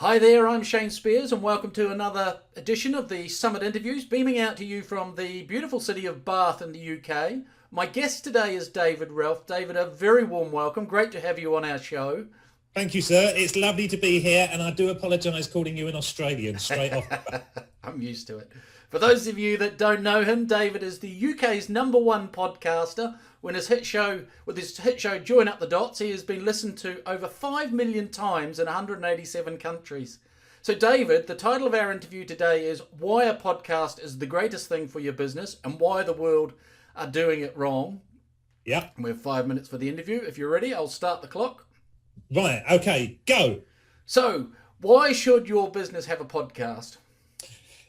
Hi there, I'm Shane Spiers and welcome to another edition of the Summit Interviews, beaming out to you from the beautiful city of Bath in the UK. My guest today is David Ralph. David, a very warm welcome. Great to have you on our show. Thank you, sir. It's lovely to be here, and I do apologise calling you an Australian straight off. I'm used to it. For those of you that don't know him, David is the UK's #1 podcaster. With his hit show Join Up the Dots, he has been listened to over 5 million times in 187 countries. So David, the title of our interview today is Why a Podcast is the Greatest Thing for Your Business and Why the World are Doing It Wrong. Yeah. We have 5 minutes for the interview. If you're ready, I'll start the clock. Right, okay, go. So, why should your business have a podcast?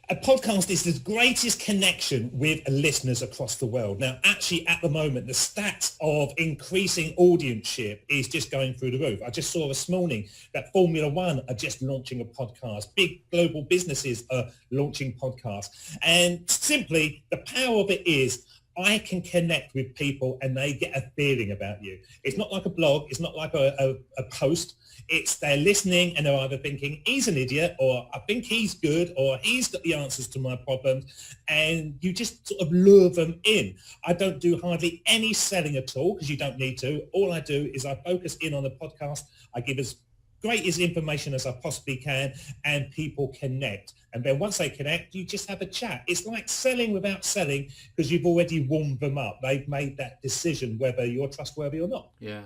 A podcast is the greatest connection with listeners across the world. Now, actually, at the moment, the stats of increasing audienceship is just going through the roof. I just saw this morning that Formula One are just launching a podcast. Big global businesses are launching podcasts. And simply, the power of it is I can connect with people and they get a feeling about you. It's not like a blog. It's not like a post. It's they're listening and they're either thinking he's an idiot or I think he's good or he's got the answers to my problems, and you just sort of lure them in. I don't do hardly any selling at all because you don't need to. All I do is I focus in on the podcast. I give as great as information as I possibly can, and people connect. And then once they connect, you just have a chat. It's like selling without selling because you've already warmed them up. They've made that decision whether you're trustworthy or not. Yeah.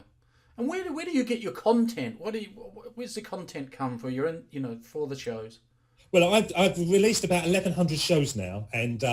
And where do you get your content? Where's the content come for for the shows? Well, I've released about 1,100 shows now, and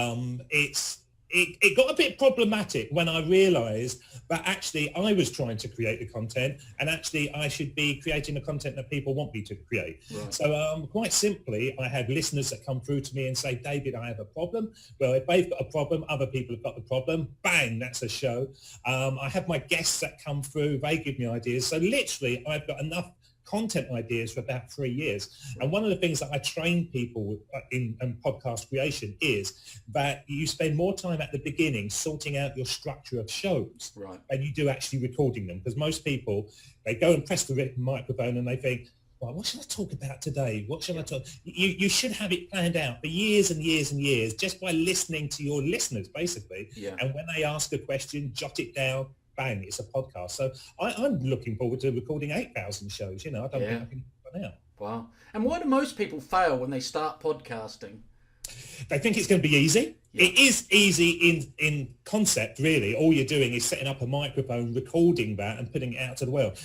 it got a bit problematic when I realised that actually I was trying to create the content, and actually I should be creating the content that people want me to create. Right. So quite simply, I have listeners that come through to me and say, David, I have a problem. Well, if they've got a problem, other people have got the problem. Bang, that's a show. I have my guests that come through. They give me ideas. So literally, I've got enough content ideas for about 3 years. And one of the things that I train people in podcast creation is that you spend more time at the beginning sorting out your structure of shows than you do actually recording them. Because most people, they go and press the microphone and they think, well, what should I talk about today? What should I talk? You should have it planned out for years and years and years just by listening to your listeners, basically. Yeah. And when they ask a question, jot it down. Bang, it's a podcast. So I'm looking forward to recording 8,000 shows. I don't think I can run out. Wow. And why do most people fail when they start podcasting? They think it's going to be easy. Yeah. It is easy in concept, really. All you're doing is setting up a microphone, recording that and putting it out to the world.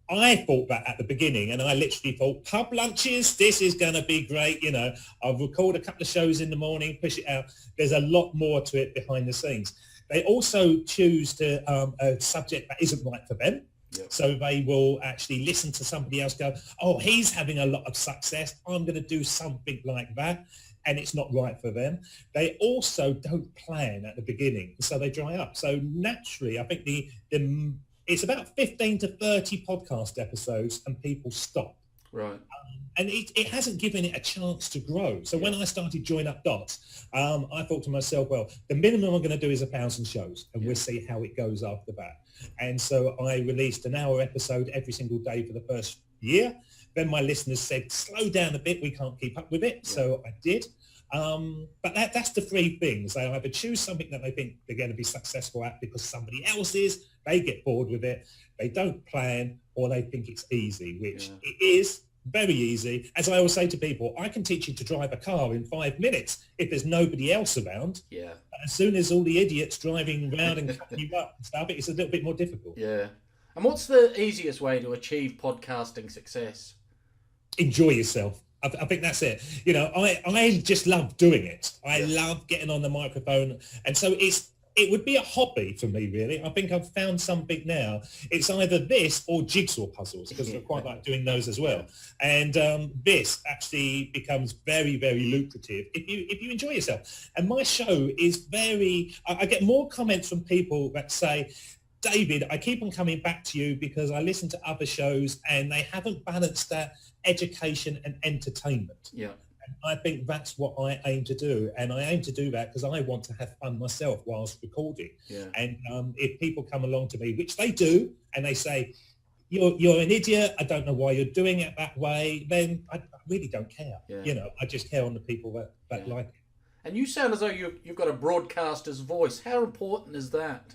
I thought that at the beginning, and I literally thought, pub lunches, this is going to be great. I'll record a couple of shows in the morning, push it out. There's a lot more to it behind the scenes. They also choose to a subject that isn't right for them. Yep. So they will actually listen to somebody else go, oh, he's having a lot of success. I'm going to do something like that. And it's not right for them. They also don't plan at the beginning. So they dry up. So naturally, I think it's about 15 to 30 podcast episodes and people stop. Right. And it hasn't given it a chance to grow. So when I started Join Up Dots, I thought to myself, well, the minimum I'm going to do is 1,000 shows, and we'll see how it goes after that. And so I released an hour episode every single day for the first year. Then my listeners said, slow down a bit, we can't keep up with it. Yeah. So I did. But that's the three things. They either choose something that they think they're going to be successful at because somebody else is, they get bored with it, they don't plan, or they think it's easy, which it is very easy. As I always say to people, I can teach you to drive a car in 5 minutes if there's nobody else around. Yeah. As soon as all the idiots driving around and cutting you up and stuff, it's a little bit more difficult. Yeah. And what's the easiest way to achieve podcasting success? Enjoy yourself. I think that's it. I just love doing it. I love getting on the microphone. And so it would be a hobby for me, really. I think I've found something now. It's either this or jigsaw puzzles, because I quite like doing those as well. And this actually becomes very, very lucrative if you enjoy yourself. And my show is I get more comments from people that say, David, I keep on coming back to you because I listen to other shows and they haven't balanced that education and entertainment. Yeah. And I think that's what I aim to do. And I aim to do that because I want to have fun myself whilst recording. Yeah. And if people come along to me, which they do, and they say, you're an idiot, I don't know why you're doing it that way, then I really don't care. Yeah. You know, I just care on the people that Yeah. like it. And you sound as though you've got a broadcaster's voice. How important is that?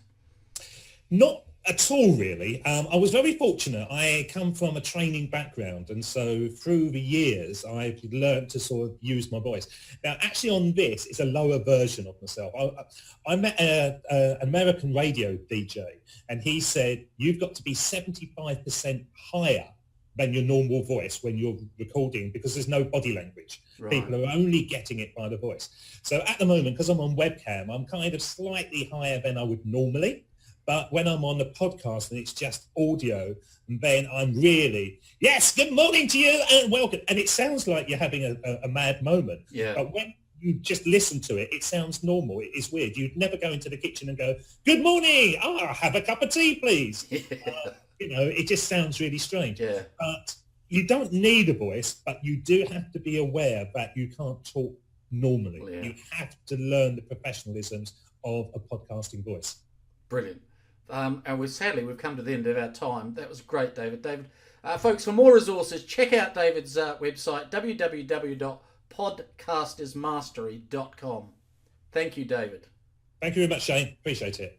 Not at all, really. I was very fortunate. I come from a training background, and so through the years, I've learned to sort of use my voice. Now, actually, on this, it's a lower version of myself. I met an American radio DJ, and he said, you've got to be 75% higher than your normal voice when you're recording, because there's no body language. Right. People are only getting it by the voice. So at the moment, because I'm on webcam, I'm kind of slightly higher than I would normally. But when I'm on the podcast and it's just audio, then I'm really, yes, good morning to you and welcome. And it sounds like you're having a mad moment. Yeah. But when you just listen to it, it sounds normal. It's weird. You'd never go into the kitchen and go, good morning. Have a cup of tea, please. Yeah. You know, it just sounds really strange. Yeah. But you don't need a voice, but you do have to be aware that you can't talk normally. Yeah. You have to learn the professionalisms of a podcasting voice. Brilliant. And we've come to the end of our time. That was great, David. Folks, for more resources, check out David's website, www.podcastersmastery.com. Thank you, David. Thank you very much, Shane. Appreciate it.